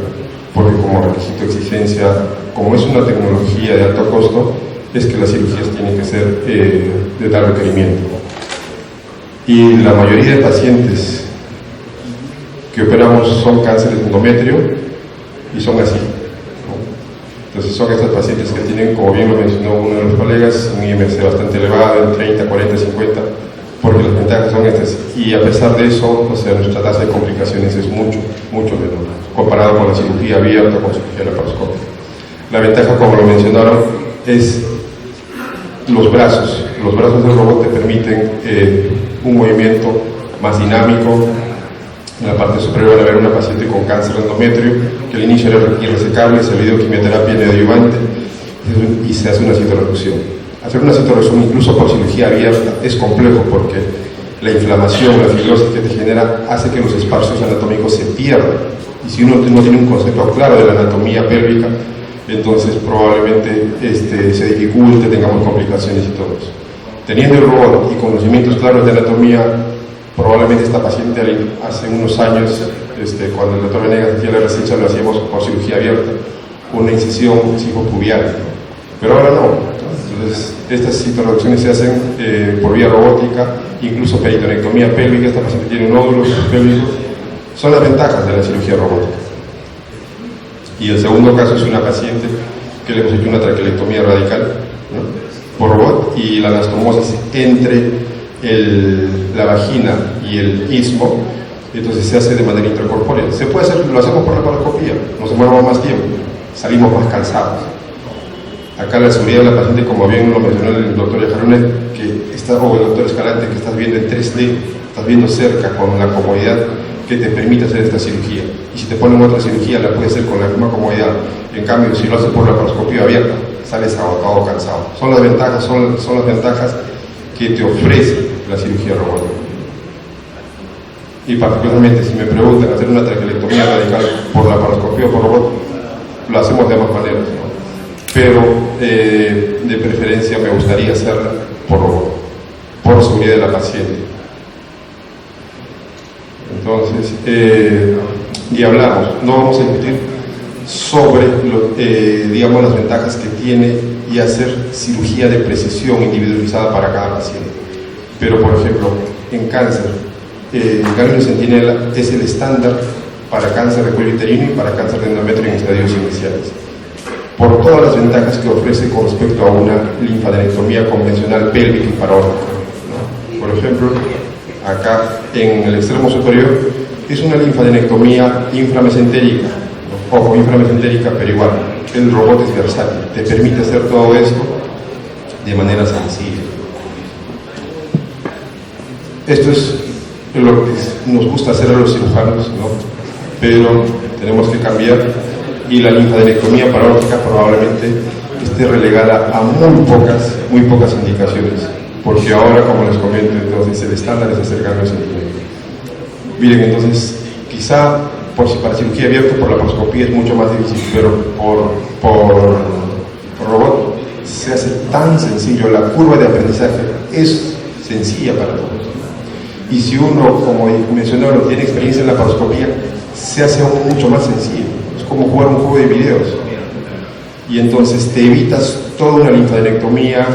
porque como requisito de exigencia, como es una tecnología de alto costo, es que las cirugías tienen que ser de tal requerimiento. Y la mayoría de pacientes que operamos son cánceres de endometrio y son así, ¿no? Entonces son estos pacientes que tienen, como bien lo mencionó uno de los colegas, un IMC bastante elevado, en 30, 40, 50, porque las ventajas son estas. Y a pesar de eso, o sea, nuestra tasa de complicaciones es mucho, mucho menor, comparado con la cirugía abierta o con cirugía laparoscópica. La ventaja, como lo mencionaron, es los brazos. Los brazos del robot te permiten un movimiento más dinámico. En la parte superior van a ver una paciente con cáncer de endometrio, que al inicio era irresecable, se le dio quimioterapia neoadyuvante y se hace una citorreducción. Hacer una citorreducción incluso por cirugía abierta es complejo porque la inflamación, la fibrosis que te genera hace que los espacios anatómicos se pierdan. Y si uno no tiene un concepto claro de la anatomía pélvica, entonces probablemente se dificulte, tengamos complicaciones y todo eso. Teniendo el robot y conocimientos claros de anatomía, Probablemente esta paciente hace unos años, cuando el doctor Venegas hacía la residencia, lo hacíamos por cirugía abierta, una incisión cifopubial, pero ahora no. Entonces, estas introducciones se hacen por vía robótica, incluso peritonectomía pélvica. Esta paciente tiene nódulos pélvicos. Son las ventajas de la cirugía robótica. Y el segundo caso es una paciente que le hemos hecho una traquelectomía radical, ¿no?, por robot, y la anastomosis entre la vagina y el istmo, entonces se hace de manera intracorpórea. Se puede hacer, lo hacemos por la laparoscopía, nos demoramos más tiempo, salimos más cansados. Acá la seguridad de la paciente, como bien lo mencionó el doctor Yajarone, o el doctor Escalante, que estás viendo en 3D, estás viendo cerca, con la comodidad que te permite hacer esta cirugía. Y si te ponen otra cirugía, la puedes hacer con la misma comodidad. En cambio, si lo haces por la laparoscopía abierta, sales agotado, cansado. Son las ventajas que te ofrece la cirugía robótica. Y particularmente, si me preguntan hacer una traquelectomía radical por laparoscopía o por robot, lo hacemos de ambas maneras, ¿no? Pero de preferencia me gustaría hacerla por robot, por seguridad de la paciente. Entonces, y hablamos, no vamos a discutir sobre digamos, las ventajas que tiene y hacer cirugía de precisión individualizada para cada paciente. Pero, por ejemplo, en cáncer, el ganglio centinela es el estándar para cáncer de cuello uterino y para cáncer de endometrio en estadios iniciales, por todas las ventajas que ofrece con respecto a una linfadenectomía convencional pélvica y parótica, ¿no? Por ejemplo, acá en el extremo superior es una linfadenectomía inframesentérica, ¿no? Ojo, inframesentérica, pero igual, el robot es versátil, te permite hacer todo esto de manera sencilla. Esto es lo que nos gusta hacer a los cirujanos, ¿no? Pero tenemos que cambiar, y la linfadenectomía parótica probablemente esté relegada a muy pocas indicaciones, porque ahora, como les comento, entonces el estándar es hacer ganglios centinela. Miren, entonces, quizá para cirugía abierta, por laparoscopía es mucho más difícil, pero por robot se hace tan sencillo, la curva de aprendizaje es sencilla para todos. Y si uno, como mencionaron, tiene experiencia en la laparoscopía, se hace aún mucho más sencillo. Es como jugar un juego de videos. Y entonces te evitas toda una linfadenectomía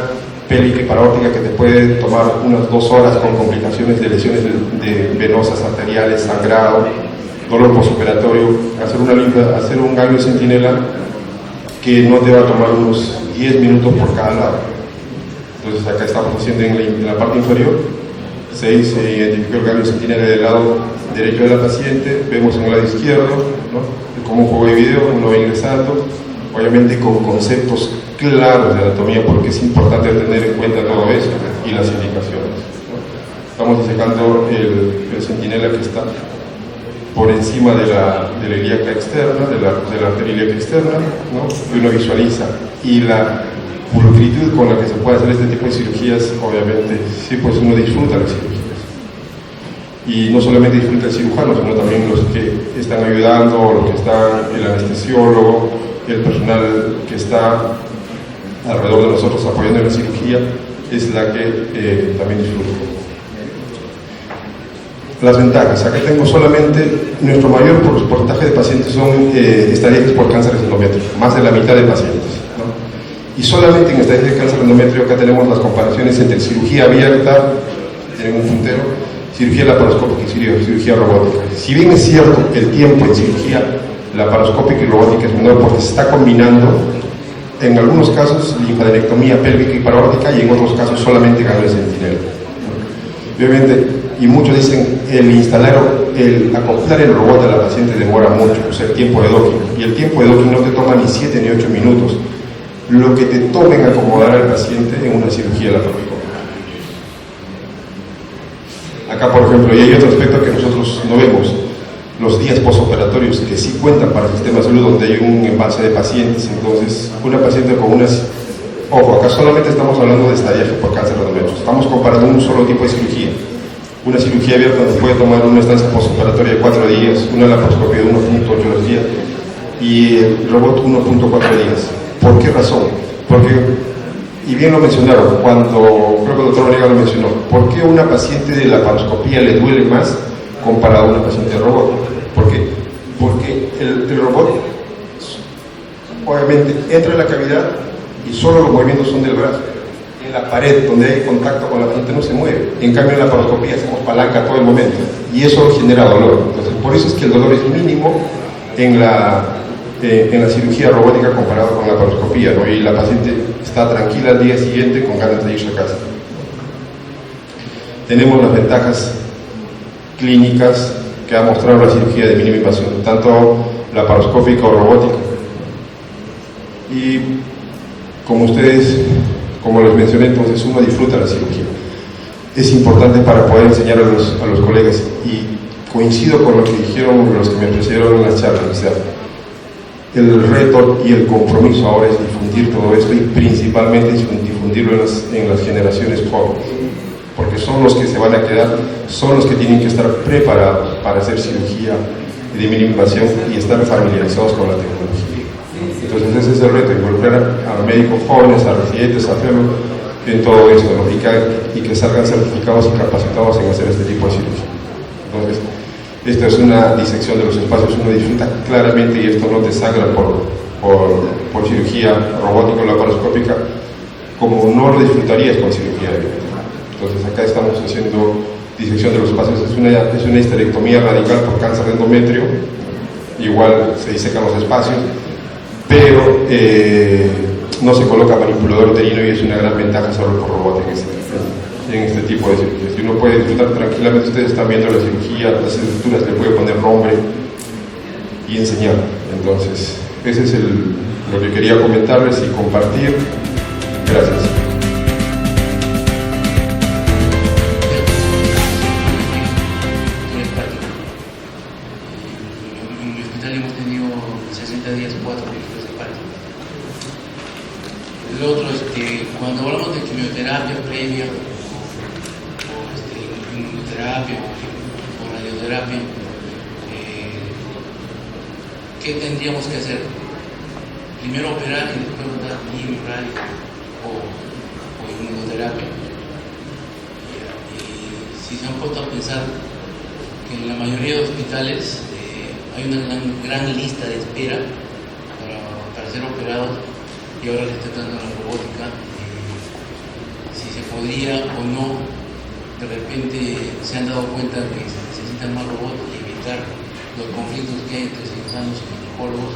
pélvica y parótica que te puede tomar unas 2 horas con complicaciones de lesiones venosas, arteriales, sangrado, dolor postoperatorio. Hacer un ganglio centinela que no te va a tomar unos 10 minutos por cada lado. Entonces acá estamos haciendo en la parte inferior. Se identificó el ganglio centinela del lado derecho de la paciente, vemos en el lado izquierdo, ¿no? Como un juego de video, uno va ingresando, obviamente con conceptos claros de anatomía, porque es importante tener en cuenta todo eso y las indicaciones, ¿no? Estamos disecando el centinela que está por encima de la ilíaca externa, de la arteria ilíaca externa, ¿no? Y uno visualiza, y la pulcritud con la que se puede hacer este tipo de cirugías, obviamente, sí, pues uno disfruta las cirugías. Y no solamente disfruta el cirujano, sino también los que están ayudando, los que están, el anestesiólogo, el personal que está alrededor de nosotros apoyando en la cirugía, es la que también disfruta. Las ventajas. Acá tengo solamente, nuestro mayor porcentaje de pacientes son estadísticos por cáncer de endometrio, más de la mitad de pacientes, ¿no? Y solamente en estadísticos de cáncer de endometrio acá tenemos las comparaciones entre cirugía abierta, tienen un puntero, cirugía laparoscópica y cirugía robótica. Si bien es cierto, el tiempo en cirugía laparoscópica y robótica es menor porque se está combinando, en algunos casos, linfadenectomía pélvica y parótica, y en otros casos solamente ganglio centinela. Obviamente, y muchos dicen, el acoplar el robot a la paciente demora mucho, o sea, el tiempo de docking, y el tiempo de docking no te toma ni 7 ni 8 minutos, lo que te tome en acomodar al paciente en una cirugía laparoscópica. Acá, por ejemplo, y hay otro aspecto que nosotros no vemos, los días postoperatorios que sí cuentan para el sistema de salud, donde hay un embalse de pacientes. Entonces, una paciente con unas... Ojo, acá solamente estamos hablando de estadiaje por cáncer de endometrio. Estamos comparando un solo tipo de cirugía. Una cirugía abierta nos puede tomar una estancia postoperatoria de 4 días, una laparoscopia de 1.8 días y el robot 1.4 días. ¿Por qué razón? Porque y bien lo mencionaron, creo que el doctor Vanega lo mencionó, ¿por qué una paciente de laparoscopía le duele más comparado a una paciente de robot? ¿Por qué? Porque el robot obviamente entra en la cavidad y solo los movimientos son del brazo. En la pared donde hay contacto con la paciente no se mueve. En cambio en la laparoscopía hacemos palanca todo el momento y eso genera dolor. Entonces por eso es que el dolor es mínimo en la cirugía robótica comparado con la laparoscopía, ¿no? Y la paciente está tranquila al día siguiente con ganas de irse a casa. Tenemos las ventajas clínicas que ha mostrado la cirugía de mínima invasión, tanto laparoscópica o robótica. Y como les mencioné, entonces uno disfruta la cirugía. Es importante para poder enseñar a los colegas, y coincido con lo que dijeron los que me precedieron en las charlas. O sea, el reto y el compromiso ahora es difundir todo esto, y principalmente difundirlo en las generaciones jóvenes, porque son los que se van a quedar, son los que tienen que estar preparados para hacer cirugía de mínima invasión y estar familiarizados con la tecnología. Entonces ese es el reto, involucrar a médicos jóvenes, a residentes, a enfermos en todo esto, ¿no? y que salgan certificados y capacitados en hacer este tipo de cirugía. Entonces, esta es una disección de los espacios, uno disfruta claramente, y esto no te sangra por cirugía robótica o laparoscópica como no lo disfrutarías con cirugía de mente. Entonces acá estamos haciendo disección de los espacios, es una histerectomía radical por cáncer de endometrio, igual se disecan los espacios, pero no se coloca manipulador uterino, y es una gran ventaja solo por robótica en este tipo de cirugías. Y uno puede disfrutar tranquilamente, ustedes están viendo la cirugía, las estructuras, le puede poner nombre y enseñar. Entonces, ese es lo que quería comentarles y compartir. Gracias. En mi hospital hemos tenido 60 días 4 registros de parto. El otro, cuando hablamos de quimioterapia previa, o inmunoterapia o radioterapia, ¿qué tendríamos que hacer? Primero operar y después dar quimio, radio o inmunoterapia. Y si se han puesto a pensar que en la mayoría de hospitales hay una gran lista de espera para ser operados, y ahora le está dando la robótica, si se podría o no, de repente se han dado cuenta que se necesitan más robots y evitar los conflictos que hay entre cirujanos y ginecólogos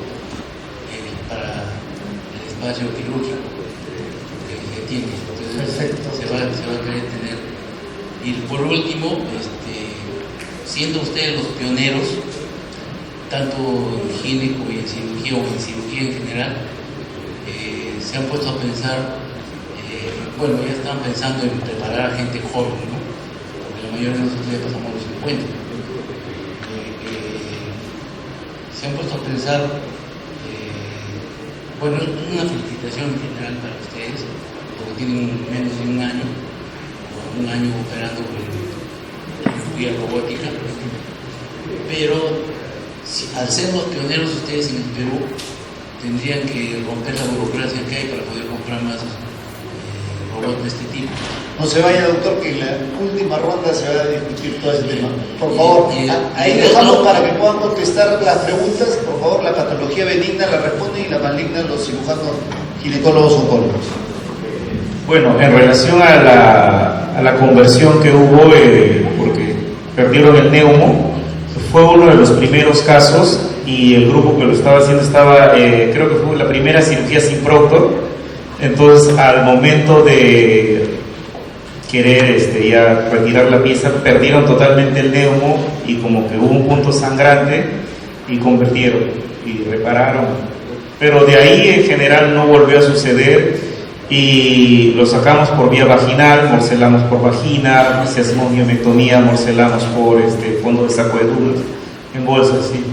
para el espacio quirúrgico que tiene. Entonces se va a querer tener. Y por último, siendo ustedes los pioneros, tanto en gineco y en cirugía, o en cirugía en general, se han puesto a pensar, ya están pensando en preparar a gente joven, ¿no? Porque la mayoría de nosotros ya pasamos los 50. Se han puesto a pensar, una felicitación en general para ustedes, porque tienen menos de un año operando con cirugía robótica, pero al ser los pioneros ustedes en el Perú, tendrían que romper la burocracia que hay para poder comprar más robots de este tipo. No se vaya, doctor, que en la última ronda se va a discutir todo ese tema. Por favor, ahí dejamos para que puedan contestar las preguntas. Por favor, la patología benigna la responden y la maligna los cirujanos, ginecólogos, oncólogos. Bueno, en relación a la conversión que hubo, porque perdieron el neumo, fue uno de los primeros casos, y el grupo que lo estaba haciendo creo que fue la primera cirugía sin proctor. Entonces, al momento de querer ya retirar la pieza, perdieron totalmente el neumo, y como que hubo un punto sangrante y convirtieron y repararon, pero de ahí en general no volvió a suceder, y lo sacamos por vía vaginal, morcelamos por vagina, si hacemos miomectomía, morcelamos por fondo de saco de duras, en bolsas, sí.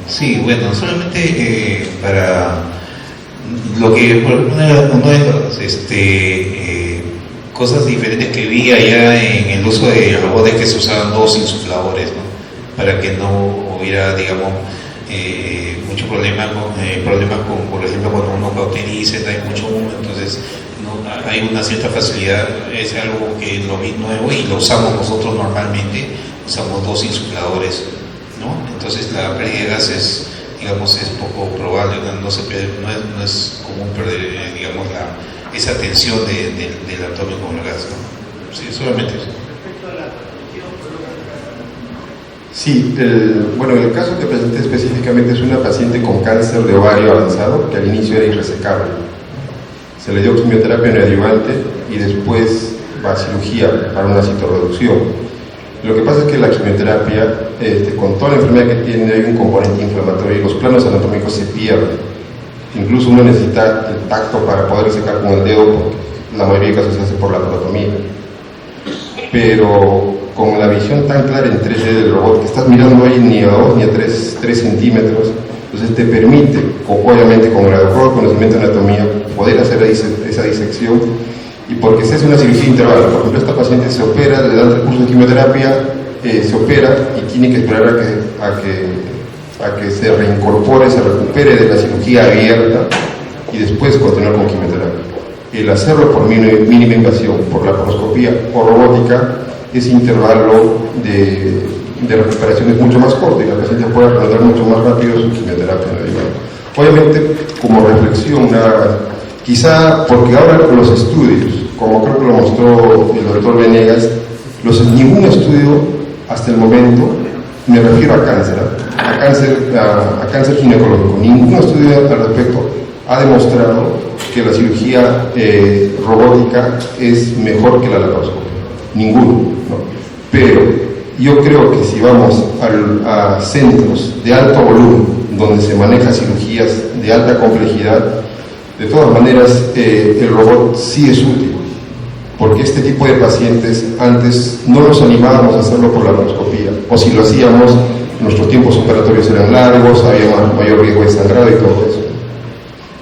Sí, bueno, solamente para lo que una de las cosas diferentes que vi allá en el uso de robots, es que se usaban 2 insufladores, ¿no? Para que no hubiera, digamos, mucho problemas con, por ejemplo, cuando uno cauteriza, hay mucho humo, entonces hay una cierta facilidad, es algo que lo vi nuevo y lo usamos nosotros normalmente, usamos 2 insufladores, ¿no? Entonces la pérdida de gases, digamos, es poco probable, no es común perder, digamos, esa tensión del atómico con el gas, ¿no? Sí, solamente eso. Sí, bueno, el caso que presenté específicamente es una paciente con cáncer de ovario avanzado que al inicio era irresecable. Se le dio quimioterapia neoadyuvante y después va a cirugía para una citorreducción. Lo que pasa es que la quimioterapia, con toda la enfermedad que tiene, hay un componente inflamatorio y los planos anatómicos se pierden. Incluso uno necesita el tacto para poder secar con el dedo, porque la mayoría de casos se hace por la protomía. Pero con la visión tan clara en 3D del robot, que estás mirando ahí ni a 2 ni a 3 centímetros, entonces te permite, obviamente con el adecuado conocimiento de anatomía, poder hacer esa disección, y porque se hace una cirugía interval. Por ejemplo, esta paciente se opera, le dan recursos de quimioterapia, se opera y tiene que esperar a que se reincorpore, se recupere de la cirugía abierta y después continuar con quimioterapia. El hacerlo por mínima invasión, por laparoscopía o robótica, ese intervalo de recuperación es mucho más corto y la paciente puede reanudar mucho más rápido su quimioterapia. Obviamente, como reflexión, quizá porque ahora los estudios, como creo que lo mostró el doctor Venegas, ningún estudio hasta el momento, me refiero a cáncer ginecológico, ningún estudio al respecto ha demostrado que la cirugía robótica es mejor que la laparoscopia. Ninguno, ¿no? Pero yo creo que si vamos a centros de alto volumen, donde se maneja cirugías de alta complejidad, de todas maneras el robot sí es útil, porque este tipo de pacientes antes no nos animábamos a hacerlo por la laparoscopía, o si lo hacíamos, nuestros tiempos operatorios eran largos, había mayor riesgo de sangrado y todo eso.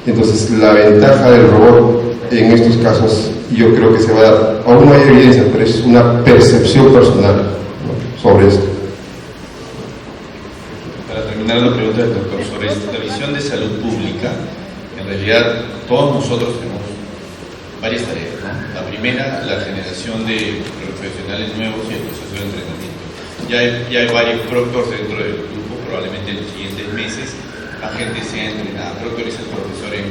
Entonces la ventaja del robot en estos casos yo creo que se va a dar, aún no hay evidencia, pero es una percepción personal, ¿no?, sobre esto. Para terminar la pregunta del doctor sobre la visión de salud pública, en realidad todos nosotros tenemos varias tareas, ¿no? La primera, la generación de profesionales nuevos y el proceso de entrenamiento. Ya hay varios proctors dentro del grupo, probablemente en los siguientes meses la gente sea entrenada. Proctor es el profesor en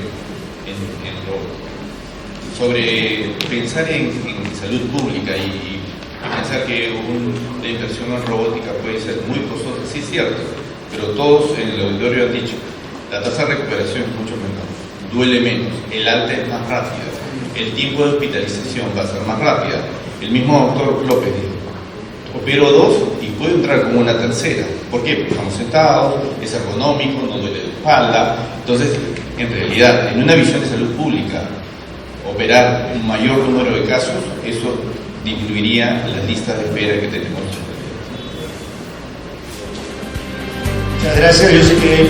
robot. Sobre pensar en salud pública y pensar que la inversión en robótica puede ser muy costosa, sí es cierto, pero todos en el auditorio han dicho, la tasa de recuperación es mucho menor, duele menos, el alta es más rápida, el tiempo de hospitalización va a ser más rápida. El mismo doctor López dijo, opero 2 y puedo entrar como una tercera. ¿Por qué? Porque estamos sentados, es ergonómico, no duele la espalda. Entonces, en realidad, en una visión de salud pública, operar un mayor número de casos, eso disminuiría las listas de espera que tenemos. Muchas gracias. Yo sé que